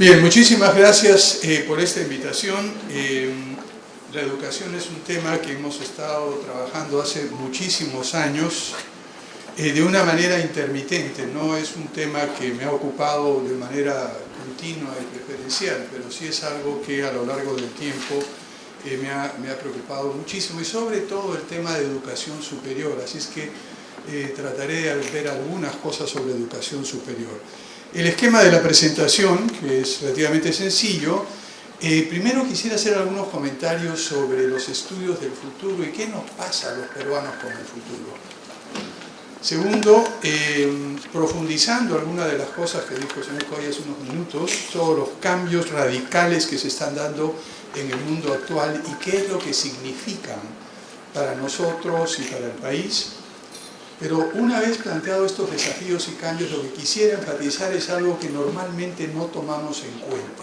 Bien, muchísimas gracias por esta invitación. La educación es un tema que hemos estado trabajando hace muchísimos años de una manera intermitente. No es un tema que me ha ocupado de manera continua y preferencial, pero sí es algo que a lo largo del tiempo me ha preocupado muchísimo, y sobre todo el tema de educación superior. Así es que trataré de ver algunas cosas sobre educación superior. El esquema de la presentación, que es relativamente sencillo. Primero quisiera hacer algunos comentarios sobre los estudios del futuro y qué nos pasa a los peruanos con el futuro. Segundo, profundizando algunas de las cosas que dijo el señor Coy hace unos minutos, todos los cambios radicales que se están dando en el mundo actual y qué es lo que significan para nosotros y para el país. Pero una vez planteados estos desafíos y cambios, lo que quisiera enfatizar es algo que normalmente no tomamos en cuenta.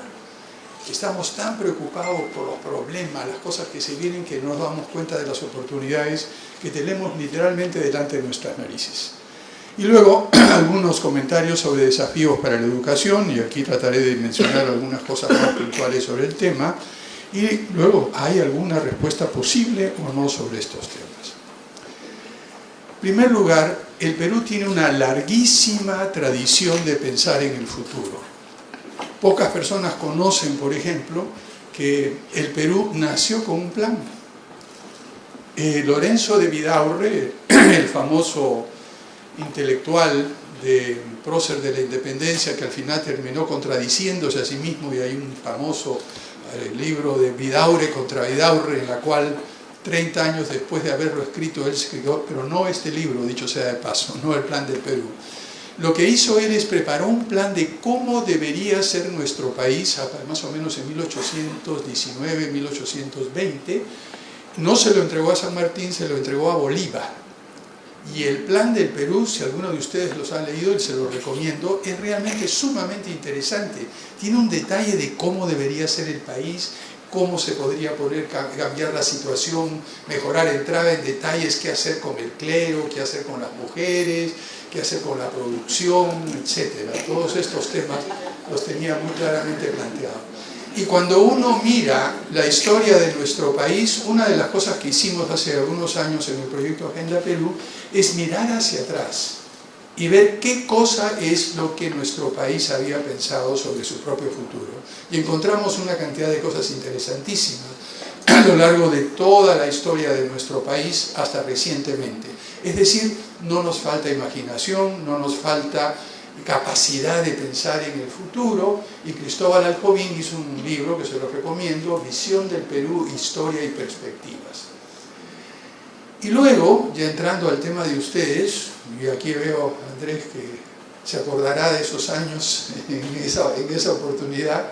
Estamos tan preocupados por los problemas, las cosas que se vienen, que no nos damos cuenta de las oportunidades que tenemos literalmente delante de nuestras narices. Y luego algunos comentarios sobre desafíos para la educación, y aquí trataré de mencionar algunas cosas más puntuales sobre el tema, y luego hay alguna respuesta posible o no sobre estos temas. En primer lugar, el Perú tiene una larguísima tradición de pensar en el futuro. Pocas personas conocen, por ejemplo, que el Perú nació con un plan. Lorenzo de Vidaurre, el famoso intelectual prócer de la independencia, que al final terminó contradiciéndose a sí mismo, y hay un famoso libro de Vidaurre contra Vidaurre, en la cual 30 años después de haberlo escrito, él escribió, pero no este libro, dicho sea de paso, no el plan del Perú. Lo que hizo él es preparó un plan de cómo debería ser nuestro país, más o menos en 1819, 1820. No se lo entregó a San Martín, se lo entregó a Bolívar. Y el plan del Perú, si alguno de ustedes los ha leído, y se lo recomiendo, es realmente sumamente interesante. Tiene un detalle de cómo debería ser el país, cómo se podría poder cambiar la situación, mejorar, entraba en detalles, qué hacer con el clero, qué hacer con las mujeres, qué hacer con la producción, etc. Todos estos temas los tenía muy claramente planteados. Y cuando uno mira la historia de nuestro país, una de las cosas que hicimos hace algunos años en el proyecto Agenda Perú es mirar hacia atrás y ver qué cosa es lo que nuestro país había pensado sobre su propio futuro. Y encontramos una cantidad de cosas interesantísimas a lo largo de toda la historia de nuestro país hasta recientemente. Es decir, no nos falta imaginación, no nos falta capacidad de pensar en el futuro, y Cristóbal Alcovín hizo un libro que se lo recomiendo, Visión del Perú, Historia y Perspectivas. Y luego, ya entrando al tema de ustedes, y aquí veo a Andrés que se acordará de esos años en esa oportunidad.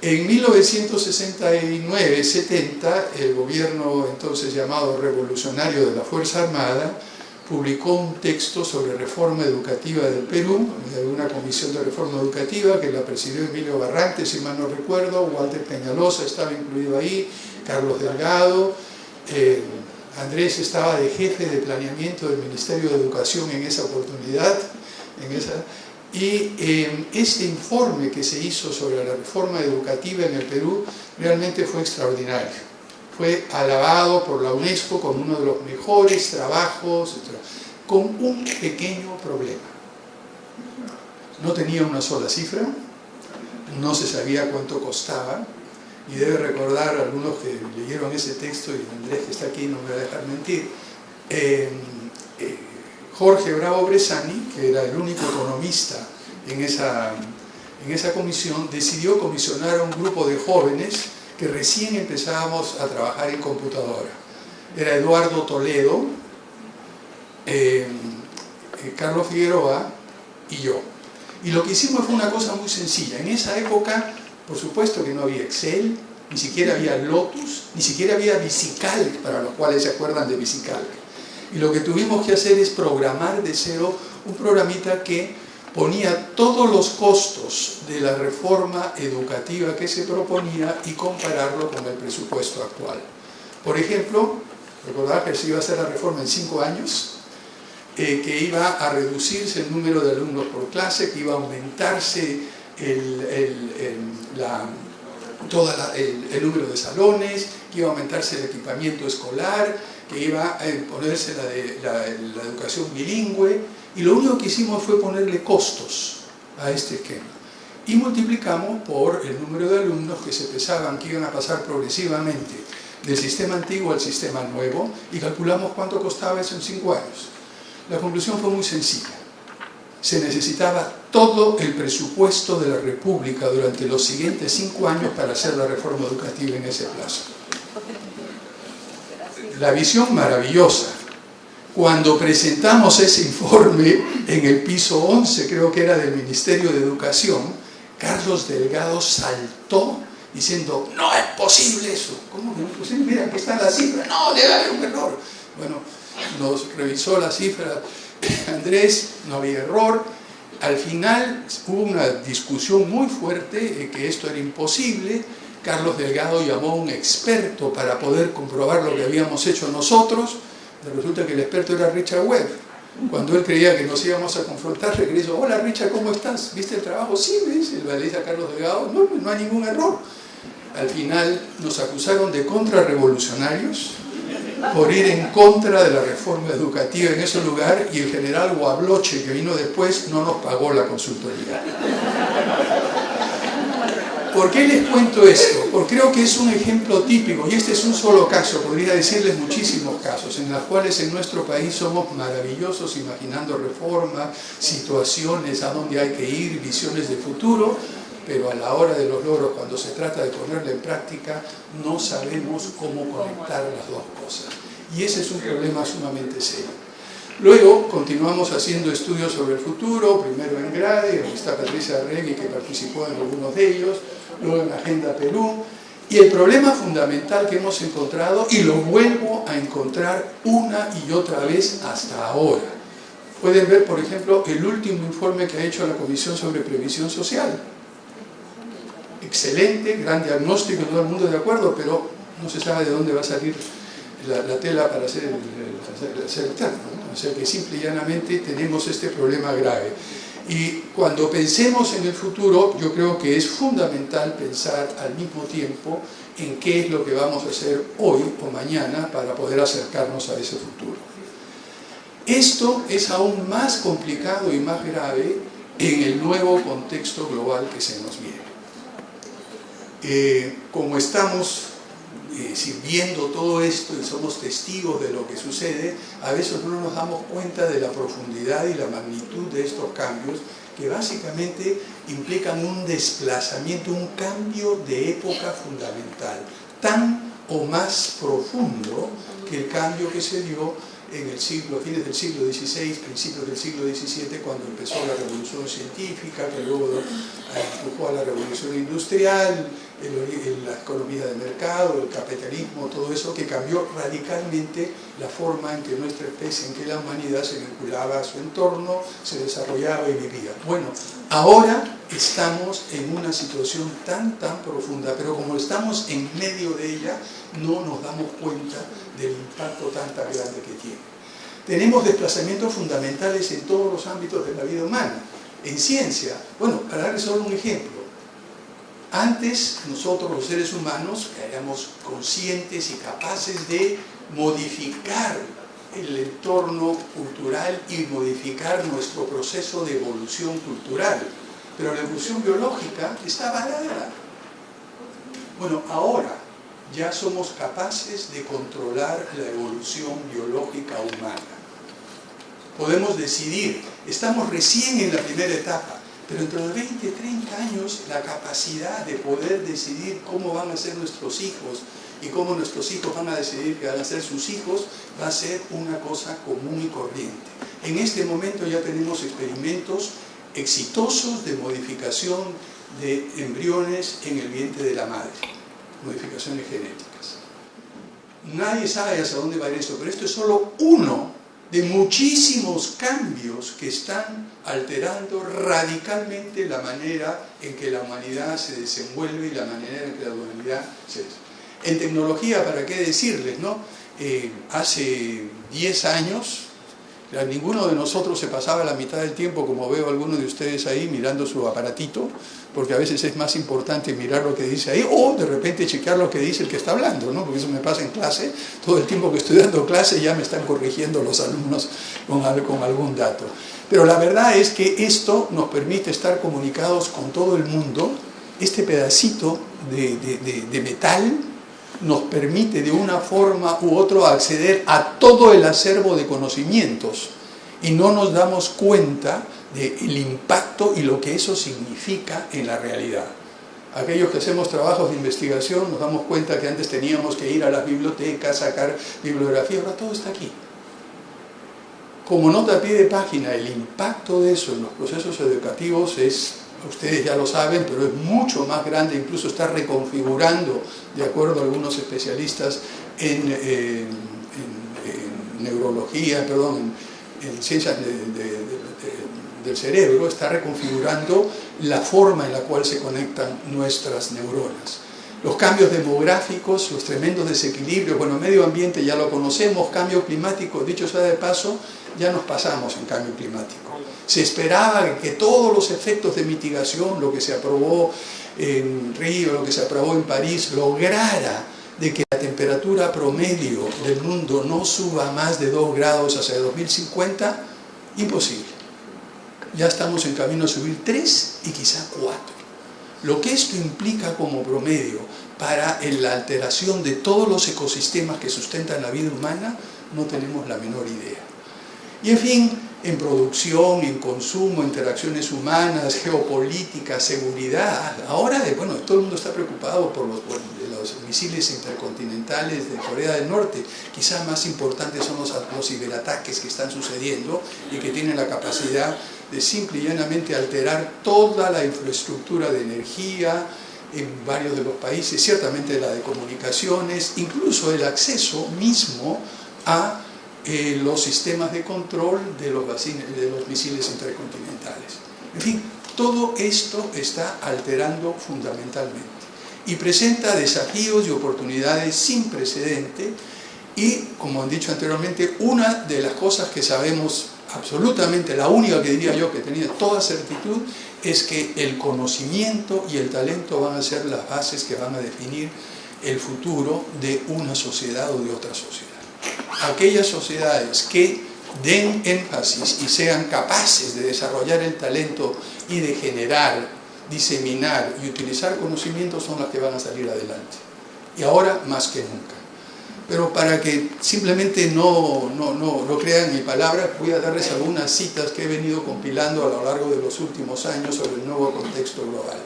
En 1969-70, el gobierno entonces llamado revolucionario de la Fuerza Armada publicó un texto sobre reforma educativa del Perú, de una comisión de reforma educativa que la presidió Emilio Barrantes, si mal no recuerdo, Walter Peñalosa estaba incluido ahí, Carlos Delgado, Andrés estaba de jefe de planeamiento del Ministerio de Educación en esa oportunidad, y este informe que se hizo sobre la reforma educativa en el Perú realmente fue extraordinario. Fue alabado por la UNESCO como uno de los mejores trabajos, etc., con un pequeño problema. No tenía una sola cifra, no se sabía cuánto costaba, y debe recordar a algunos que leyeron ese texto, y Andrés que está aquí no me va a dejar mentir, Jorge Bravo Bressani, que era el único economista en esa comisión, decidió comisionar a un grupo de jóvenes que recién empezábamos a trabajar en computadora. Era Eduardo Toledo, Carlos Figueroa y yo. Y lo que hicimos fue una cosa muy sencilla. En esa época, por supuesto que no había Excel, ni siquiera había Lotus, ni siquiera había VisiCalc, para los cuales se acuerdan de VisiCalc. Y lo que tuvimos que hacer es programar de cero un programita que ponía todos los costos de la reforma educativa que se proponía y compararlo con el presupuesto actual. Por ejemplo, recordad que se iba a hacer la reforma en 5 años, que iba a reducirse el número de alumnos por clase, que iba a aumentarse el número de salones, que iba a aumentarse el equipamiento escolar, que iba a ponerse la educación bilingüe, y lo único que hicimos fue ponerle costos a este esquema. Y multiplicamos por el número de alumnos que se pensaban que iban a pasar progresivamente del sistema antiguo al sistema nuevo, y calculamos cuánto costaba eso en 5 años. La conclusión fue muy sencilla. Se necesitaba todo el presupuesto de la República durante los siguientes 5 años para hacer la reforma educativa en ese plazo. La visión maravillosa. Cuando presentamos ese informe en el piso 11, creo que era del Ministerio de Educación, Carlos Delgado saltó diciendo, no es posible eso. ¿Cómo que no es posible? Mira, aquí está la cifra. No, debe haber un error. Bueno, nos revisó la cifra Andrés, no había error. Al final hubo una discusión muy fuerte de que esto era imposible. Carlos Delgado llamó a un experto para poder comprobar lo que habíamos hecho nosotros. Resulta que el experto era Richard Webb. Cuando él creía que nos íbamos a confrontar, le dijo, hola Richard, ¿cómo estás? ¿Viste el trabajo? Sí, me dice. Le dice a Carlos Delgado, no hay ningún error. Al final nos acusaron de contrarrevolucionarios por ir en contra de la reforma educativa en ese lugar, y el general Guabloche, que vino después, no nos pagó la consultoría. ¿Por qué les cuento esto? Porque creo que es un ejemplo típico, y este es un solo caso, podría decirles muchísimos casos, en los cuales en nuestro país somos maravillosos imaginando reformas, situaciones a donde hay que ir, visiones de futuro, pero a la hora de los logros, cuando se trata de ponerla en práctica, no sabemos cómo conectar las dos cosas. Y ese es un problema sumamente serio. Luego continuamos haciendo estudios sobre el futuro, primero en GRADE, donde está Patricia Regui, que participó en algunos de ellos, luego en Agenda Perú, y el problema fundamental que hemos encontrado, y lo vuelvo a encontrar una y otra vez hasta ahora. Pueden ver, por ejemplo, el último informe que ha hecho la Comisión sobre Previsión Social. Excelente, gran diagnóstico, todo el mundo de acuerdo, pero no se sabe de dónde va a salir la tela para hacer el terno, ¿no? O sea que simple y llanamente tenemos este problema grave. Y cuando pensemos en el futuro, yo creo que es fundamental pensar al mismo tiempo en qué es lo que vamos a hacer hoy o mañana para poder acercarnos a ese futuro. Esto es aún más complicado y más grave en el nuevo contexto global que se nos viene. Como estamos viendo todo esto y somos testigos de lo que sucede, a veces no nos damos cuenta de la profundidad y la magnitud de estos cambios, que básicamente implican un desplazamiento, un cambio de época fundamental, tan o más profundo que el cambio que se dio en el siglo, fines del siglo XVI, principios del siglo XVII, cuando empezó la revolución científica, que luego empujó a la revolución industrial, la economía de mercado, el capitalismo, todo eso que cambió radicalmente la forma en que nuestra especie, en que la humanidad se vinculaba a su entorno, se desarrollaba y vivía. Bueno, ahora estamos en una situación tan profunda, pero como estamos en medio de ella, no nos damos cuenta del impacto tan grande que tiene. Tenemos desplazamientos fundamentales en todos los ámbitos de la vida humana. En ciencia, bueno, para darles solo un ejemplo, antes nosotros los seres humanos éramos conscientes y capaces de modificar el entorno cultural y modificar nuestro proceso de evolución cultural, pero la evolución biológica está varada. Bueno, ahora ya somos capaces de controlar la evolución biológica humana. Podemos decidir, estamos recién en la primera etapa, pero dentro de 20, 30 años la capacidad de poder decidir cómo van a ser nuestros hijos y cómo nuestros hijos van a decidir que van a ser sus hijos va a ser una cosa común y corriente. En este momento ya tenemos experimentos exitosos de modificación de embriones en el vientre de la madre, modificaciones genéticas. Nadie sabe hacia dónde va a ir eso, pero esto es solo uno de muchísimos cambios que están alterando radicalmente la manera en que la humanidad se desenvuelve y la manera en que la humanidad se desenvuelve. En tecnología, ¿para qué decirles, no? Hace 10 años O sea, ninguno de nosotros se pasaba la mitad del tiempo, como veo a algunos de ustedes ahí, mirando su aparatito, porque a veces es más importante mirar lo que dice ahí, o de repente chequear lo que dice el que está hablando, ¿no? Porque eso me pasa en clase, todo el tiempo que estoy dando clase ya me están corrigiendo los alumnos con algún dato. Pero la verdad es que esto nos permite estar comunicados con todo el mundo. Este pedacito de metal nos permite de una forma u otra acceder a todo el acervo de conocimientos y no nos damos cuenta del impacto y lo que eso significa en la realidad. Aquellos que hacemos trabajos de investigación nos damos cuenta que antes teníamos que ir a las bibliotecas, sacar bibliografía, ahora todo está aquí. Como nota a pie de página, el impacto de eso en los procesos educativos es, ustedes ya lo saben, pero es mucho más grande, incluso está reconfigurando, de acuerdo a algunos especialistas en neurología, en ciencias del cerebro, está reconfigurando la forma en la cual se conectan nuestras neuronas. Los cambios demográficos, los tremendos desequilibrios, bueno, medio ambiente ya lo conocemos, cambio climático, dicho sea de paso, ya nos pasamos en cambio climático. Se esperaba que todos los efectos de mitigación, lo que se aprobó en Río, lo que se aprobó en París, lograra de que la temperatura promedio del mundo no suba más de 2 grados hacia 2050, imposible. Ya estamos en camino a subir 3 y quizá 4. Lo que esto implica como promedio para la alteración de todos los ecosistemas que sustentan la vida humana, no tenemos la menor idea. Y en fin, en producción, en consumo, interacciones humanas, geopolítica, seguridad. Ahora, bueno, todo el mundo está preocupado por los misiles intercontinentales de Corea del Norte. Quizá más importantes son los ciberataques que están sucediendo y que tienen la capacidad de simple y llanamente alterar toda la infraestructura de energía en varios de los países, ciertamente la de comunicaciones, incluso el acceso mismo a los sistemas de control de los misiles intercontinentales. En fin, todo esto está alterando fundamentalmente y presenta desafíos y oportunidades sin precedente y, como han dicho anteriormente, una de las cosas que sabemos absolutamente, la única que diría yo que tenía toda certitud, es que el conocimiento y el talento van a ser las bases que van a definir el futuro de una sociedad o de otra sociedad. Aquellas sociedades que den énfasis y sean capaces de desarrollar el talento y de generar, diseminar y utilizar conocimientos son las que van a salir adelante. Y ahora más que nunca. Pero para que simplemente no crean mi palabra, voy a darles algunas citas que he venido compilando a lo largo de los últimos años sobre el nuevo contexto global.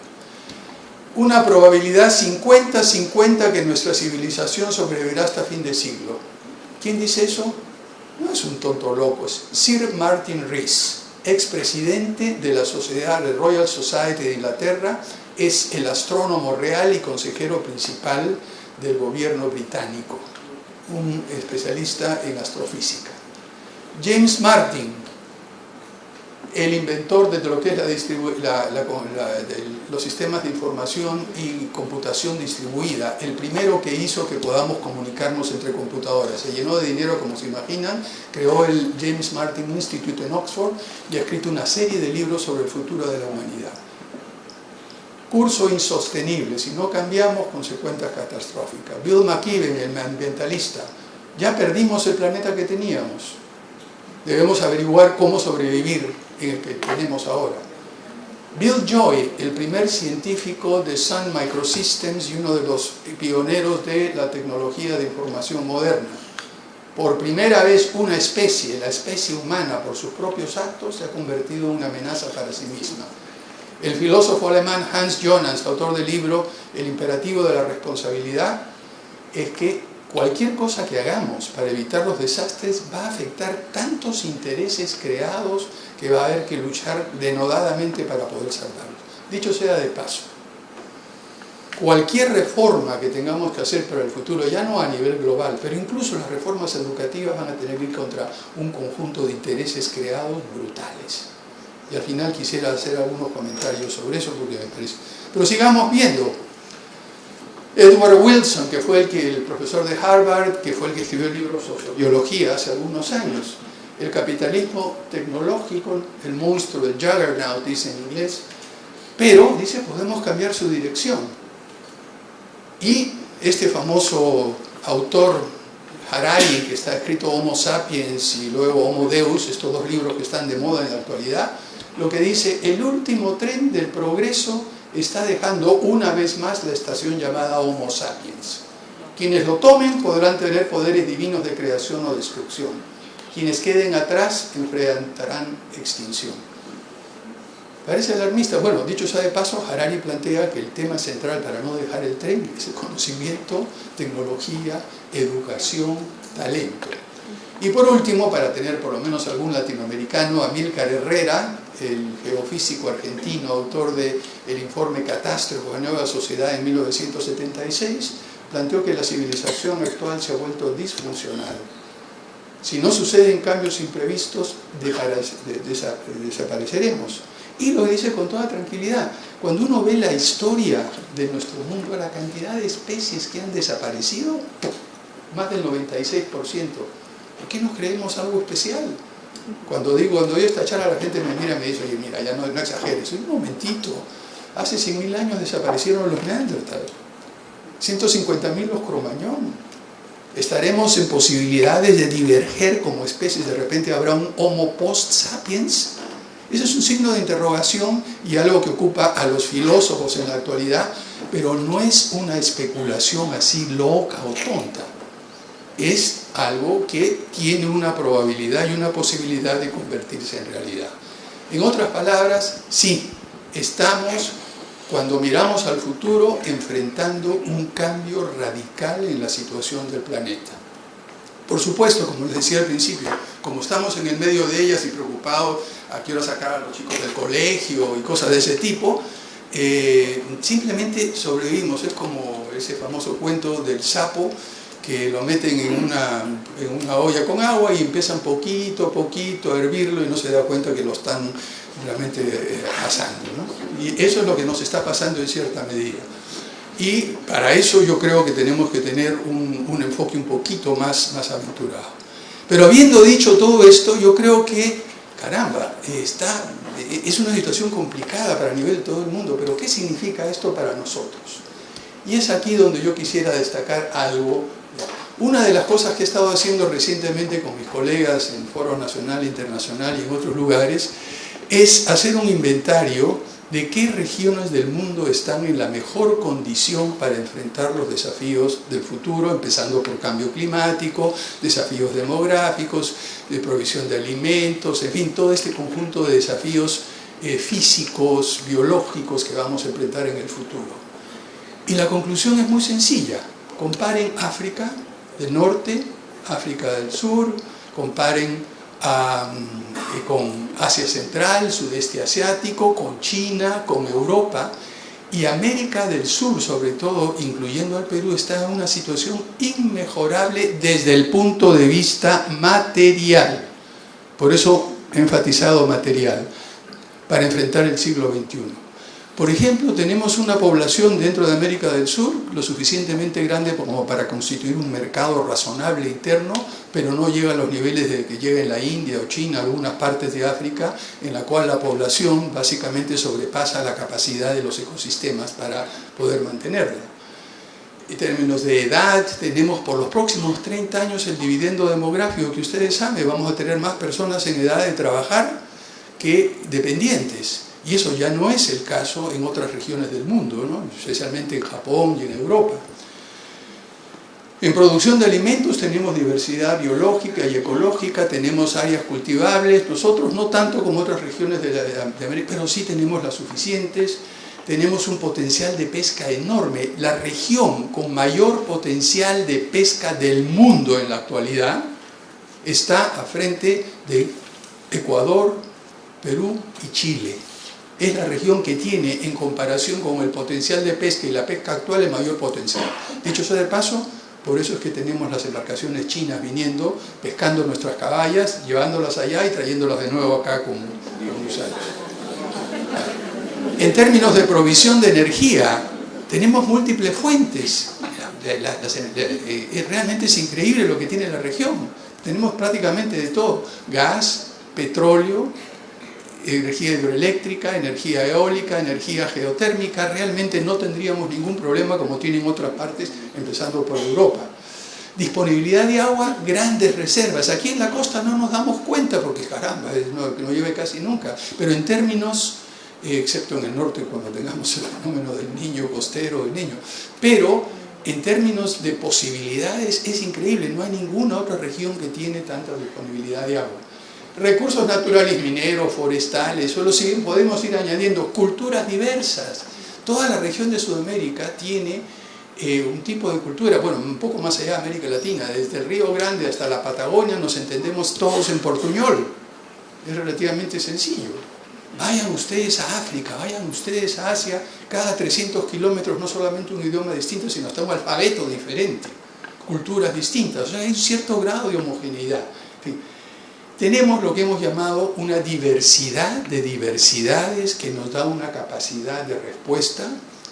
Una probabilidad 50-50 que nuestra civilización sobrevivirá hasta fin de siglo. ¿Quién dice eso? No es un tonto loco, es Sir Martin Rees, expresidente de la sociedad, de Royal Society de Inglaterra, es el astrónomo real y consejero principal del gobierno británico, un especialista en astrofísica. James Martin, el inventor de lo que es los sistemas de información y computación distribuida, el primero que hizo que podamos comunicarnos entre computadoras. Se llenó de dinero, como se imaginan, creó el James Martin Institute en Oxford y ha escrito una serie de libros sobre el futuro de la humanidad. Curso insostenible, si no cambiamos, consecuencias catastróficas. Bill McKibben, el ambientalista, ya perdimos el planeta que teníamos. Debemos averiguar cómo sobrevivir en el que tenemos ahora. Bill Joy, el primer científico de Sun Microsystems y uno de los pioneros de la tecnología de información moderna. Por primera vez una especie, la especie humana, por sus propios actos, se ha convertido en una amenaza para sí misma. El filósofo alemán Hans Jonas, autor del libro El imperativo de la responsabilidad, es que cualquier cosa que hagamos para evitar los desastres va a afectar tantos intereses creados que va a haber que luchar denodadamente para poder salvarlos. Dicho sea de paso, cualquier reforma que tengamos que hacer para el futuro, ya no a nivel global, pero incluso las reformas educativas van a tener que ir contra un conjunto de intereses creados brutales. Y al final quisiera hacer algunos comentarios sobre eso porque me parece. Pero sigamos viendo. Edward Wilson, que fue el profesor de Harvard, que fue el que escribió el libro Sociobiología hace algunos años, el capitalismo tecnológico, el monstruo, el juggernaut, dice en inglés, pero, dice, podemos cambiar su dirección. Y este famoso autor Harari, que está escrito Homo Sapiens y luego Homo Deus, estos dos libros que están de moda en la actualidad, lo que dice, el último tren del progreso está dejando una vez más la estación llamada Homo Sapiens. Quienes lo tomen podrán tener poderes divinos de creación o destrucción. Quienes queden atrás enfrentarán extinción. Parece alarmista. Bueno, dicho sea de paso, Harari plantea que el tema central para no dejar el tren es el conocimiento, tecnología, educación, talento. Y por último, para tener por lo menos algún latinoamericano, Amílcar Herrera, el geofísico argentino, autor del informe Catástrofe de Nueva Sociedad en 1976, planteó que la civilización actual se ha vuelto disfuncional. Si no suceden cambios imprevistos, desapareceremos. Y lo dice con toda tranquilidad. Cuando uno ve la historia de nuestro mundo, la cantidad de especies que han desaparecido, más del 96%. ¿Por qué nos creemos algo especial? Cuando doy esta charla, la gente me mira y me dice, oye, mira, ya no exageres. Un momentito, hace 100.000 años desaparecieron los neandertales, 150.000 los cromañón. ¿Estaremos en posibilidades de diverger como especies? ¿De repente habrá un Homo post sapiens? Ese es un signo de interrogación y algo que ocupa a los filósofos en la actualidad, pero no es una especulación así loca o tonta. Es algo que tiene una probabilidad y una posibilidad de convertirse en realidad. En otras palabras, sí, estamos, cuando miramos al futuro, enfrentando un cambio radical en la situación del planeta. Por supuesto, como les decía al principio, como estamos en el medio de ellas y preocupados a qué hora sacar a los chicos del colegio y cosas de ese tipo, simplemente sobrevivimos. Es como ese famoso cuento del sapo que lo meten en una olla con agua y empiezan poquito a poquito a hervirlo y no se da cuenta que lo están realmente asando, ¿no? Y eso es lo que nos está pasando en cierta medida. Y para eso yo creo que tenemos que tener un enfoque un poquito más aventurado. Pero habiendo dicho todo esto, yo creo que, caramba, es una situación complicada para el nivel de todo el mundo, pero ¿qué significa esto para nosotros? Y es aquí donde yo quisiera destacar algo. Una de las cosas que he estado haciendo recientemente con mis colegas en Foro Nacional, Internacional y en otros lugares, es hacer un inventario de qué regiones del mundo están en la mejor condición para enfrentar los desafíos del futuro, empezando por cambio climático, desafíos demográficos, de provisión de alimentos, en fin, todo este conjunto de desafíos físicos, biológicos que vamos a enfrentar en el futuro. Y la conclusión es muy sencilla. Comparen África del Norte, África del Sur, comparen con Asia Central, Sudeste Asiático, con China, con Europa, y América del Sur, sobre todo, incluyendo al Perú, está en una situación inmejorable desde el punto de vista material. Por eso he enfatizado material, para enfrentar el siglo XXI. Por ejemplo, tenemos una población dentro de América del Sur lo suficientemente grande como para constituir un mercado razonable interno, pero no llega a los niveles de que llega en la India o China, algunas partes de África, en la cual la población básicamente sobrepasa la capacidad de los ecosistemas para poder mantenerla. En términos de edad, tenemos por los próximos 30 años el dividendo demográfico que ustedes saben, vamos a tener más personas en edad de trabajar que dependientes. Y eso ya no es el caso en otras regiones del mundo, ¿no? Especialmente en Japón y en Europa. En producción de alimentos tenemos diversidad biológica y ecológica, tenemos áreas cultivables, nosotros no tanto como otras regiones de América, pero sí tenemos las suficientes, tenemos un potencial de pesca enorme. La región con mayor potencial de pesca del mundo en la actualidad está a frente de Ecuador, Perú y Chile. Es la región que tiene, en comparación con el potencial de pesca y la pesca actual, el mayor potencial. Dicho sea de paso, por eso es que tenemos las embarcaciones chinas viniendo, pescando nuestras caballas, llevándolas allá y trayéndolas de nuevo acá con gusanos. En términos de provisión de energía, tenemos múltiples fuentes. Realmente es increíble lo que tiene la región. Tenemos prácticamente de todo: gas, petróleo, energía hidroeléctrica, energía eólica, energía geotérmica. Realmente no tendríamos ningún problema como tienen otras partes, empezando por Europa. Disponibilidad de agua, grandes reservas. Aquí en la costa no nos damos cuenta porque, caramba, no llueve casi nunca. Pero en términos, excepto en el norte cuando tengamos el fenómeno del niño costero, el niño, pero en términos de posibilidades es increíble. No hay ninguna otra región que tiene tanta disponibilidad de agua. Recursos naturales, mineros, forestales, solo podemos ir añadiendo culturas diversas. Toda la región de Sudamérica tiene un tipo de cultura, bueno, un poco más allá de América Latina, desde el Río Grande hasta la Patagonia nos entendemos todos en portuñol. Es relativamente sencillo. Vayan ustedes a África, vayan ustedes a Asia, cada 300 kilómetros no solamente un idioma distinto, sino hasta un alfabeto diferente, culturas distintas. O sea, hay un cierto grado de homogeneidad. En fin, tenemos lo que hemos llamado una diversidad de diversidades que nos da una capacidad de respuesta,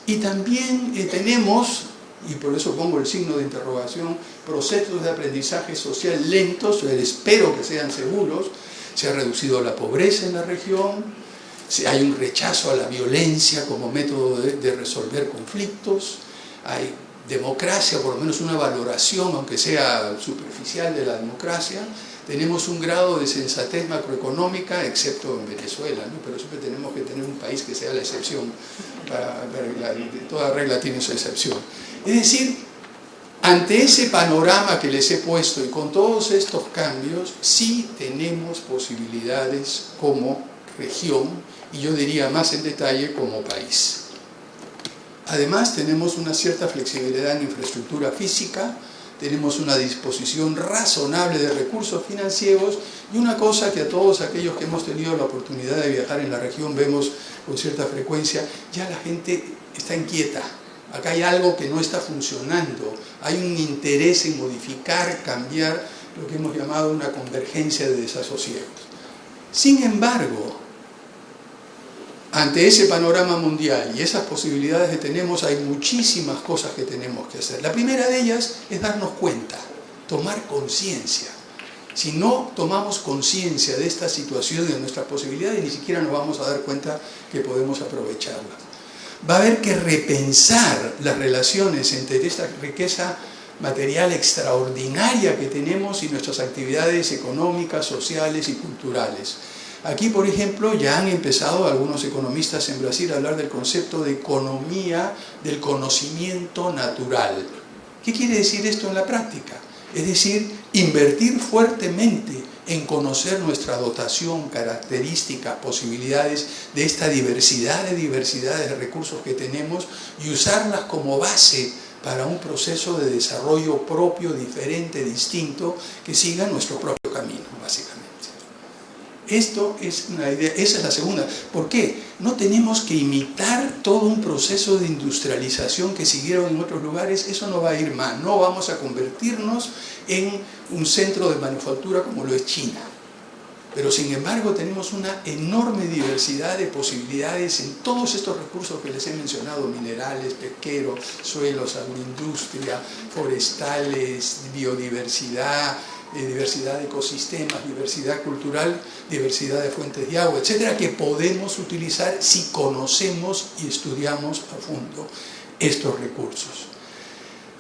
y también tenemos, y por eso pongo el signo de interrogación, procesos de aprendizaje social lentos, espero que sean seguros. Se ha reducido la pobreza en la región, hay un rechazo a la violencia como método de resolver conflictos, hay democracia, por lo menos una valoración, aunque sea superficial, de la democracia. Tenemos un grado de sensatez macroeconómica, excepto en Venezuela, ¿no? Pero siempre tenemos que tener un país que sea la excepción. Toda regla tiene su excepción. Es decir, ante ese panorama que les he puesto y con todos estos cambios, sí tenemos posibilidades como región, y yo diría más en detalle como país. Además, tenemos una cierta flexibilidad en infraestructura física, tenemos una disposición razonable de recursos financieros, y una cosa que a todos aquellos que hemos tenido la oportunidad de viajar en la región vemos con cierta frecuencia: ya la gente está inquieta. Acá hay algo que no está funcionando, hay un interés en modificar, cambiar lo que hemos llamado una convergencia de desasosiegos. Sin embargo, ante ese panorama mundial y esas posibilidades que tenemos, hay muchísimas cosas que tenemos que hacer. La primera de ellas es darnos cuenta, tomar conciencia. Si no tomamos conciencia de esta situación y de nuestras posibilidades, ni siquiera nos vamos a dar cuenta que podemos aprovecharlas. Va a haber que repensar las relaciones entre esta riqueza material extraordinaria que tenemos y nuestras actividades económicas, sociales y culturales. Aquí, por ejemplo, ya han empezado algunos economistas en Brasil a hablar del concepto de economía del conocimiento natural. ¿Qué quiere decir esto en la práctica? Es decir, invertir fuertemente en conocer nuestra dotación, características, posibilidades de esta diversidad de recursos que tenemos, y usarlas como base para un proceso de desarrollo propio, diferente, distinto, que siga nuestro propio camino, básicamente. Esto es una idea, esa es la segunda. ¿Por qué? No tenemos que imitar todo un proceso de industrialización que siguieron en otros lugares. Eso no va a ir más. No vamos a convertirnos en un centro de manufactura como lo es China. Pero sin embargo tenemos una enorme diversidad de posibilidades en todos estos recursos que les he mencionado: minerales, pesqueros, suelos, agroindustria, forestales, biodiversidad, diversidad de ecosistemas, diversidad cultural, diversidad de fuentes de agua, etcétera, que podemos utilizar si conocemos y estudiamos a fondo estos recursos.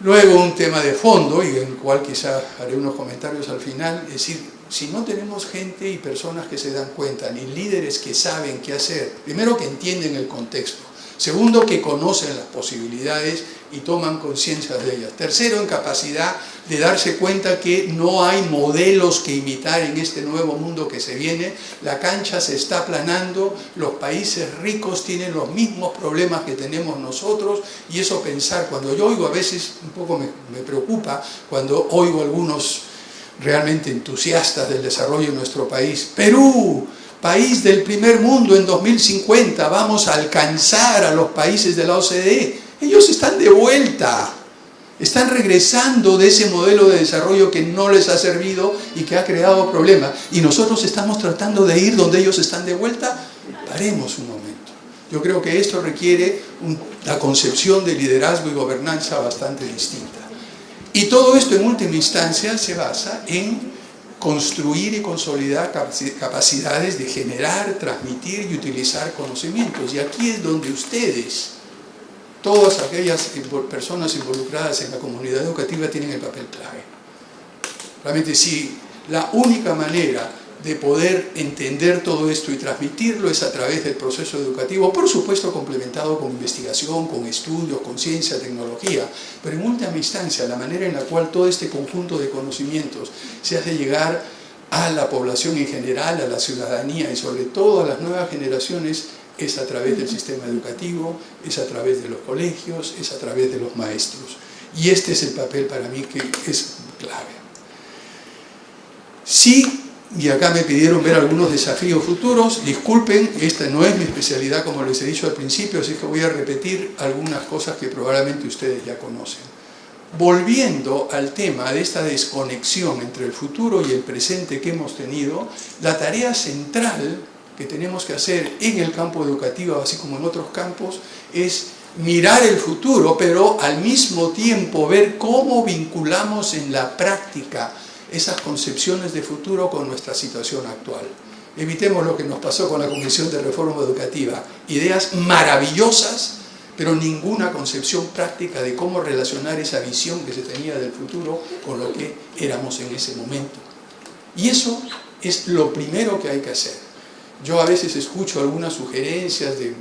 Luego, un tema de fondo, y en el cual quizá haré unos comentarios al final, es decir, si no tenemos gente y personas que se dan cuenta, ni líderes que saben qué hacer, primero que entienden el contexto, segundo que conocen las posibilidades y toman conciencia de ellas, tercero en capacidad de darse cuenta que no hay modelos que imitar en este nuevo mundo que se viene, la cancha se está aplanando, los países ricos tienen los mismos problemas que tenemos nosotros, y eso pensar, cuando yo oigo, a veces un poco me preocupa, cuando oigo algunos realmente entusiastas del desarrollo de nuestro país: Perú, país del primer mundo en 2050, vamos a alcanzar a los países de la OCDE. Ellos están de vuelta, están regresando de ese modelo de desarrollo que no les ha servido y que ha creado problemas, y nosotros estamos tratando de ir donde ellos están de vuelta. Paremos un momento. Yo creo que esto requiere la concepción de liderazgo y gobernanza bastante distinta. Y todo esto en última instancia se basa en construir y consolidar capacidades de generar, transmitir y utilizar conocimientos. Y aquí es donde ustedes, todas aquellas personas involucradas en la comunidad educativa, tienen el papel clave. Realmente sí, la única manera de poder entender todo esto y transmitirlo es a través del proceso educativo, por supuesto complementado con investigación, con estudios, con ciencia, tecnología, pero en última instancia la manera en la cual todo este conjunto de conocimientos se hace llegar a la población en general, a la ciudadanía y sobre todo a las nuevas generaciones es a través del sistema educativo, es a través de los colegios, es a través de los maestros. Y este es el papel para mí que es clave. Sí, y acá me pidieron ver algunos desafíos futuros. Disculpen, esta no es mi especialidad como les he dicho al principio, así que voy a repetir algunas cosas que probablemente ustedes ya conocen. Volviendo al tema de esta desconexión entre el futuro y el presente que hemos tenido, la tarea central que tenemos que hacer en el campo educativo, así como en otros campos, es mirar el futuro, pero al mismo tiempo ver cómo vinculamos en la práctica esas concepciones de futuro con nuestra situación actual. Evitemos lo que nos pasó con la Comisión de Reforma Educativa. Ideas maravillosas, pero ninguna concepción práctica de cómo relacionar esa visión que se tenía del futuro con lo que éramos en ese momento. Y eso es lo primero que hay que hacer. Yo a veces escucho algunas sugerencias de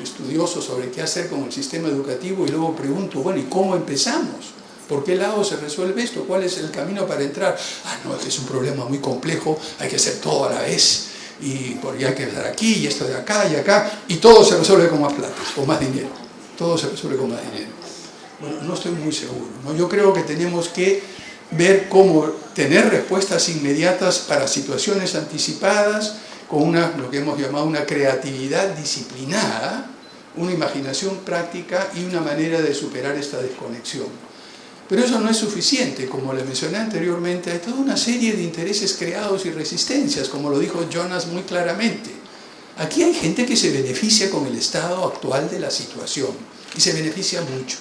estudiosos sobre qué hacer con el sistema educativo y luego pregunto, bueno, ¿y cómo empezamos? ¿Por qué lado se resuelve esto? ¿Cuál es el camino para entrar? Ah, no, es que es un problema muy complejo, hay que hacer todo a la vez, y porque hay que estar aquí, y esto de acá, y acá, y todo se resuelve con más plata, con más dinero. Todo se resuelve con más dinero. Bueno, no estoy muy seguro, ¿no? Yo creo que tenemos que ver cómo tener respuestas inmediatas para situaciones anticipadas, con lo que hemos llamado una creatividad disciplinada, una imaginación práctica y una manera de superar esta desconexión. Pero eso no es suficiente, como le mencioné anteriormente, hay toda una serie de intereses creados y resistencias, como lo dijo Jonas muy claramente. Aquí hay gente que se beneficia con el estado actual de la situación, y se beneficia mucho.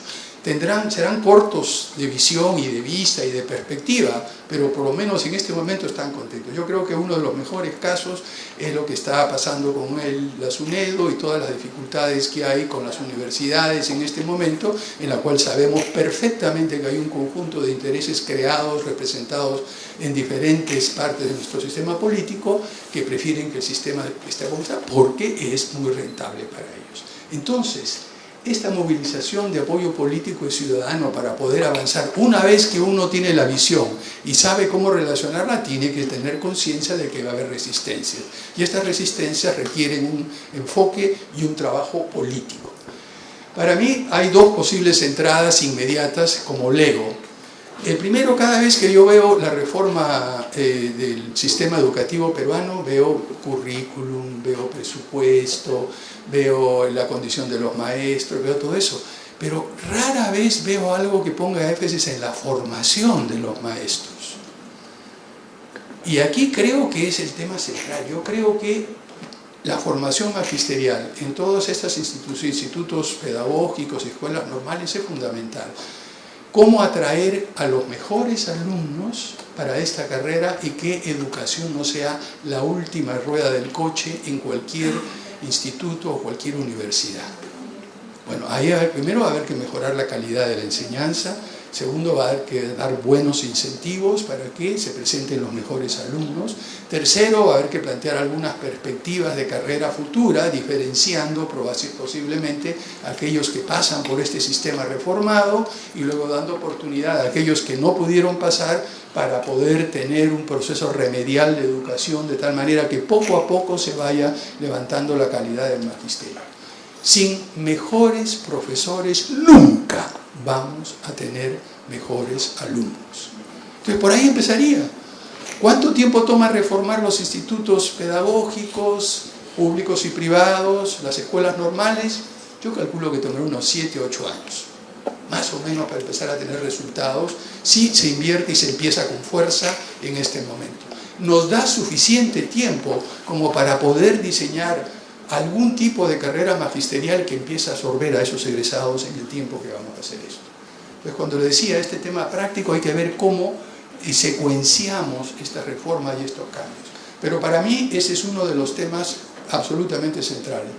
Serán cortos de visión y de vista y de perspectiva, pero por lo menos en este momento están contentos. Yo creo que uno de los mejores casos es lo que está pasando con la SUNEDO y todas las dificultades que hay con las universidades en este momento, en la cual sabemos perfectamente que hay un conjunto de intereses creados, representados en diferentes partes de nuestro sistema político, que prefieren que el sistema esté como está porque es muy rentable para ellos. Entonces, esta movilización de apoyo político y ciudadano para poder avanzar, una vez que uno tiene la visión y sabe cómo relacionarla, tiene que tener conciencia de que va a haber resistencias. Y estas resistencias requieren un enfoque y un trabajo político. Para mí hay dos posibles entradas inmediatas como Lego. El primero, cada vez que yo veo la reforma del sistema educativo peruano, veo currículum, veo presupuesto, veo la condición de los maestros, veo todo eso, pero rara vez veo algo que ponga énfasis en la formación de los maestros. Y aquí creo que es el tema central. Yo creo que la formación magisterial en todos estos institutos pedagógicos y escuelas normales es fundamental. Cómo atraer a los mejores alumnos para esta carrera y que educación no sea la última rueda del coche en cualquier instituto o cualquier universidad. Bueno, ahí primero va a haber que mejorar la calidad de la enseñanza, segundo va a haber que dar buenos incentivos para que se presenten los mejores alumnos, tercero va a haber que plantear algunas perspectivas de carrera futura, diferenciando posiblemente a aquellos que pasan por este sistema reformado y luego dando oportunidad a aquellos que no pudieron pasar para poder tener un proceso remedial de educación de tal manera que poco a poco se vaya levantando la calidad del magisterio. Sin mejores profesores nunca vamos a tener mejores alumnos. Entonces por ahí empezaría. ¿Cuánto tiempo toma reformar los institutos pedagógicos, públicos y privados, las escuelas normales? Yo calculo que tomará unos 7 o 8 años, más o menos, para empezar a tener resultados, si se invierte y se empieza con fuerza en este momento. Nos da suficiente tiempo como para poder diseñar algún tipo de carrera magisterial que empiece a absorber a esos egresados en el tiempo que vamos a hacer esto. Entonces, cuando le decía este tema práctico, hay que ver cómo y secuenciamos estas reformas y estos cambios. Pero para mí ese es uno de los temas absolutamente centrales.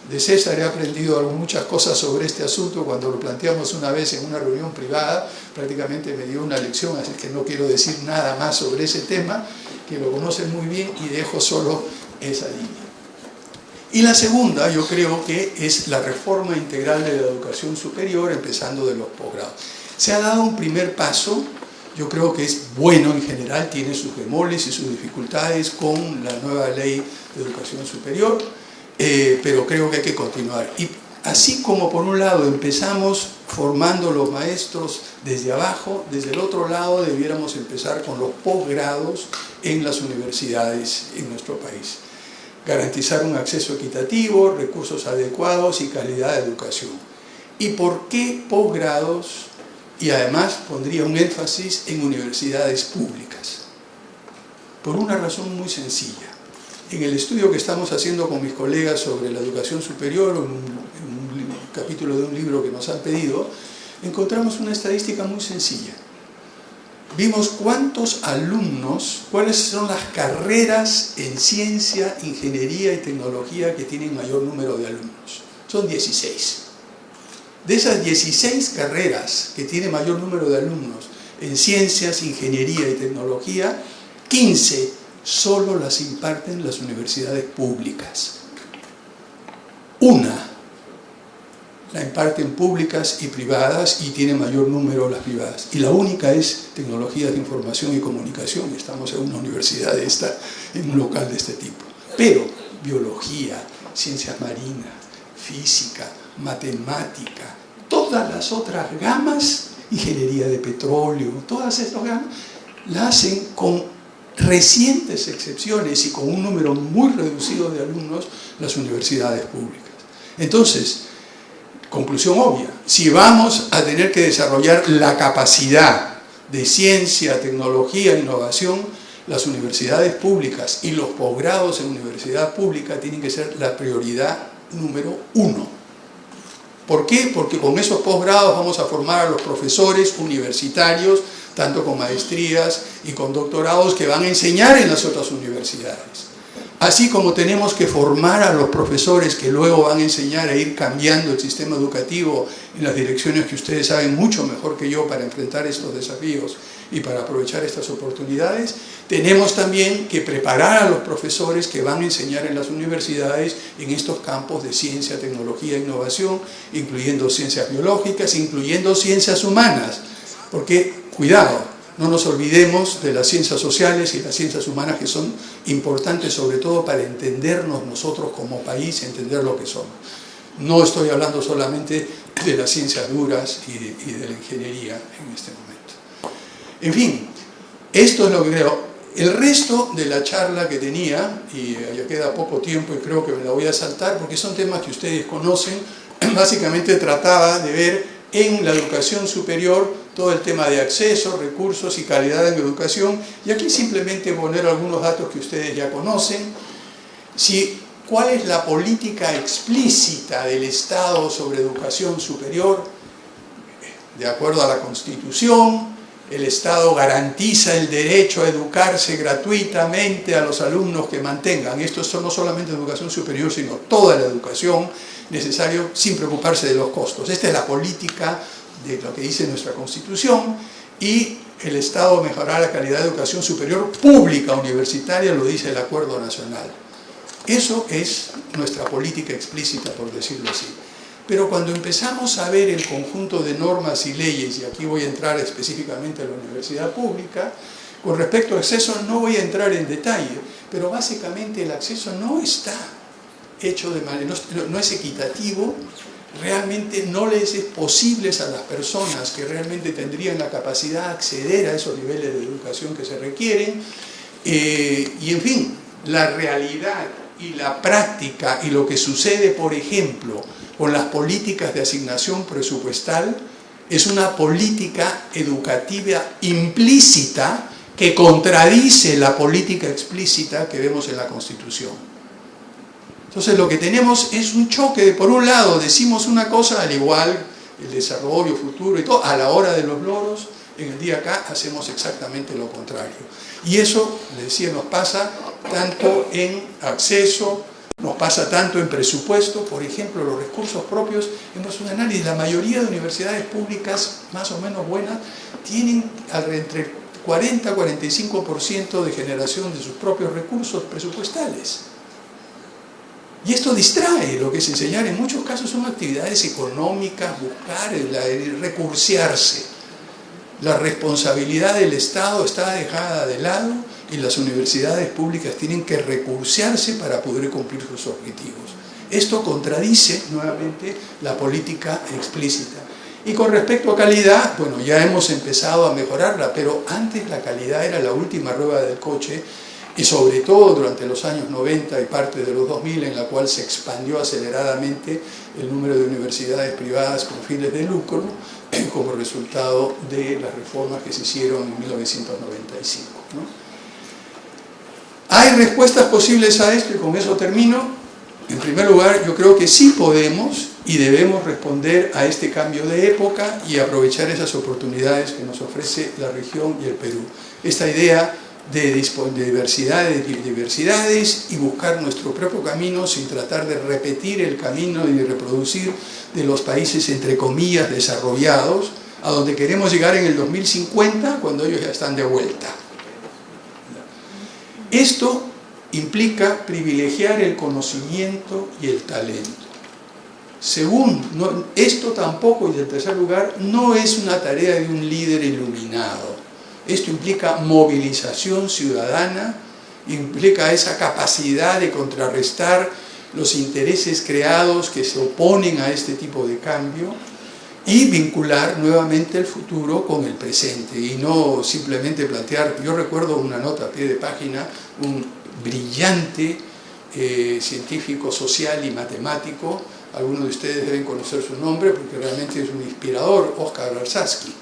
De César he aprendido muchas cosas sobre este asunto. Cuando lo planteamos una vez en una reunión privada, prácticamente me dio una lección, así que no quiero decir nada más sobre ese tema, que lo conocen muy bien, y dejo solo esa línea. Y la segunda, yo creo que es la reforma integral de la educación superior, empezando de los posgrados. Se ha dado un primer paso, yo creo que es bueno en general, tiene sus bemoles y sus dificultades con la nueva ley de educación superior, pero creo que hay que continuar. Y así como por un lado empezamos formando los maestros desde abajo, desde el otro lado debiéramos empezar con los posgrados en las universidades en nuestro país. Garantizar un acceso equitativo, recursos adecuados y calidad de educación. ¿Y por qué posgrados? Y además pondría un énfasis en universidades públicas. Por una razón muy sencilla. En el estudio que estamos haciendo con mis colegas sobre la educación superior, en un capítulo de un libro que nos han pedido, encontramos una estadística muy sencilla. Vimos cuántos alumnos, cuáles son las carreras en ciencia, ingeniería y tecnología que tienen mayor número de alumnos. Son 16. De esas 16 carreras que tienen mayor número de alumnos en ciencias, ingeniería y tecnología, 15 solo las imparten las universidades públicas. Una la imparten públicas y privadas, y tiene mayor número las privadas. Y la única es tecnologías de información y comunicación, y estamos en una universidad en un local de este tipo. Pero biología, ciencias marinas, física, matemática, todas las otras gamas, ingeniería de petróleo, todas estas gamas, la hacen con recientes excepciones y con un número muy reducido de alumnos las universidades públicas. Entonces, conclusión obvia, si vamos a tener que desarrollar la capacidad de ciencia, tecnología, innovación, las universidades públicas y los posgrados en universidad pública tienen que ser la prioridad número 1. ¿Por qué? Porque con esos posgrados vamos a formar a los profesores universitarios, tanto con maestrías y con doctorados, que van a enseñar en las otras universidades. Así como tenemos que formar a los profesores que luego van a enseñar a ir cambiando el sistema educativo en las direcciones que ustedes saben mucho mejor que yo para enfrentar estos desafíos y para aprovechar estas oportunidades, tenemos también que preparar a los profesores que van a enseñar en las universidades en estos campos de ciencia, tecnología e innovación, incluyendo ciencias biológicas, incluyendo ciencias humanas, porque, cuidado, no nos olvidemos de las ciencias sociales y las ciencias humanas, que son importantes sobre todo para entendernos nosotros como país y entender lo que somos. No estoy hablando solamente de las ciencias duras y de la ingeniería en este momento. En fin, esto es lo que creo. El resto de la charla que tenía, y ya queda poco tiempo y creo que me la voy a saltar porque son temas que ustedes conocen, básicamente trataba de ver en la educación superior todo el tema de acceso, recursos y calidad en educación, y aquí simplemente poner algunos datos que ustedes ya conocen. ¿Cuál es la política explícita del Estado sobre educación superior? De acuerdo a la Constitución, el Estado garantiza el derecho a educarse gratuitamente a los alumnos que mantengan. Esto no solamente educación superior, sino toda la educación necesaria, sin preocuparse de los costos. Esta es la política de lo que dice nuestra Constitución, y el Estado mejorará la calidad de educación superior pública universitaria, lo dice el Acuerdo Nacional. Eso es nuestra política explícita, por decirlo así. Pero cuando empezamos a ver el conjunto de normas y leyes, y aquí voy a entrar específicamente a la universidad pública, con respecto al acceso no voy a entrar en detalle, pero básicamente el acceso no está hecho de manera, no es equitativo, realmente no les es posible a las personas que realmente tendrían la capacidad de acceder a esos niveles de educación que se requieren, y en fin, la realidad y la práctica y lo que sucede, por ejemplo, con las políticas de asignación presupuestal, es una política educativa implícita que contradice la política explícita que vemos en la Constitución. Entonces lo que tenemos es un choque de, por un lado, decimos una cosa, al igual el desarrollo futuro y todo, a la hora de los loros, En el día acá hacemos exactamente lo contrario. Y eso, les decía, nos pasa tanto en acceso, nos pasa tanto en presupuesto. Por ejemplo, los recursos propios, hemos un análisis, la mayoría de universidades públicas más o menos buenas tienen entre 40-45% de generación de sus propios recursos presupuestales. Y esto distrae. Lo que es enseñar en muchos casos son actividades económicas, buscar, el recursearse. La responsabilidad del Estado está dejada de lado y las universidades públicas tienen que recursearse para poder cumplir sus objetivos. Esto contradice nuevamente la política explícita. Y con respecto a calidad, bueno, ya hemos empezado a mejorarla, pero antes la calidad era la última rueda del coche, y sobre todo durante los años 90 y parte de los 2000, en la cual se expandió aceleradamente el número de universidades privadas con fines de lucro, como resultado de las reformas que se hicieron en 1995, ¿no? ¿Hay respuestas posibles a esto? Y con eso termino. En primer lugar, yo creo que sí podemos y debemos responder a este cambio de época y aprovechar esas oportunidades que nos ofrece la región y el Perú. Esta idea de diversidades y buscar nuestro propio camino sin tratar de repetir el camino y de reproducir de los países entre comillas desarrollados a donde queremos llegar en el 2050 cuando ellos ya están de vuelta. Esto implica privilegiar el conocimiento y el talento. Esto tampoco, y en tercer lugar, no es una tarea de un líder iluminado. Esto implica movilización ciudadana, implica esa capacidad de contrarrestar los intereses creados que se oponen a este tipo de cambio y vincular nuevamente el futuro con el presente y no simplemente plantear. Yo recuerdo una nota a pie de página, un brillante científico social y matemático, algunos de ustedes deben conocer su nombre porque realmente es un inspirador, Oskar Garzadsky,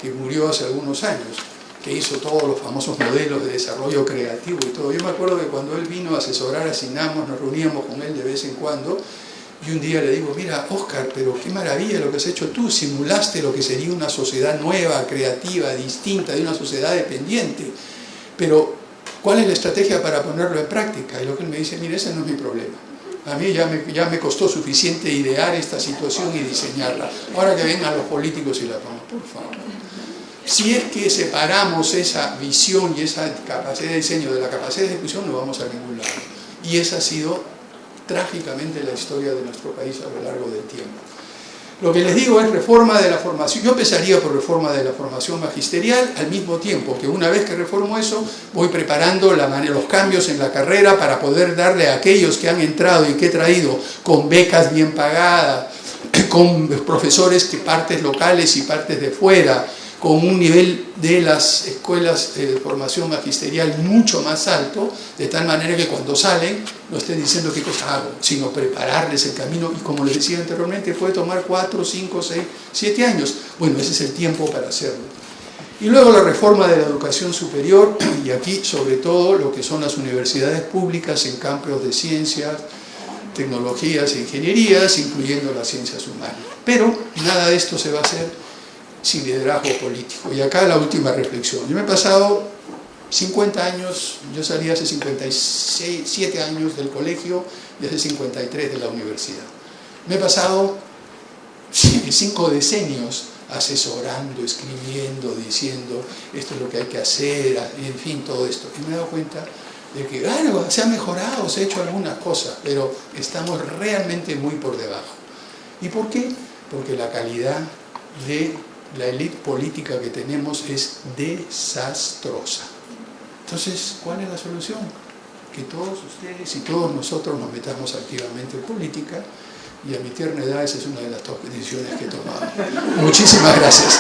que murió hace algunos años, que hizo todos los famosos modelos de desarrollo creativo y todo. Yo me acuerdo que cuando él vino a asesorar a Sinamos, nos reuníamos con él de vez en cuando, y un día le digo, mira, Oskar, pero qué maravilla lo que has hecho tú, simulaste lo que sería una sociedad nueva, creativa, distinta, de una sociedad dependiente, pero ¿cuál es la estrategia para ponerlo en práctica? Y lo que él me dice, mira, ese no es mi problema. A mí ya me costó suficiente idear esta situación y diseñarla. Ahora que vengan los políticos y la pongan, por favor. Si es que separamos esa visión y esa capacidad de diseño de la capacidad de ejecución, no vamos a ningún lado. Y esa ha sido trágicamente la historia de nuestro país a lo largo del tiempo. Lo que les digo es reforma de la formación. Yo empezaría por reforma de la formación magisterial, al mismo tiempo que una vez que reformo eso, voy preparando los cambios en la carrera para poder darle a aquellos que han entrado y que he traído con becas bien pagadas, con profesores que partes locales y partes de fuera, con un nivel de las escuelas de formación magisterial mucho más alto, de tal manera que cuando salen no estén diciendo qué cosa hago, sino prepararles el camino, y como les decía anteriormente, puede tomar 4, 5, 6, 7 años. Bueno, ese es el tiempo para hacerlo. Y luego la reforma de la educación superior, y aquí sobre todo lo que son las universidades públicas en campos de ciencias, tecnologías e ingenierías, incluyendo las ciencias humanas. Pero nada de esto se va a hacer sin liderazgo político. Y acá la última reflexión. Yo me he pasado 50 años, yo salí hace 57 años del colegio y hace 53 de la universidad. Me he pasado 5 decenios asesorando, escribiendo, diciendo esto es lo que hay que hacer, en fin, todo esto. Y me he dado cuenta de que, claro, se ha mejorado, se ha hecho algunas cosas, pero estamos realmente muy por debajo. ¿Y por qué? Porque la calidad de la élite política que tenemos es desastrosa. Entonces, ¿cuál es la solución? Que todos ustedes y todos nosotros nos metamos activamente en política, y a mi tierna edad esa es una de las decisiones que he tomado. Muchísimas gracias.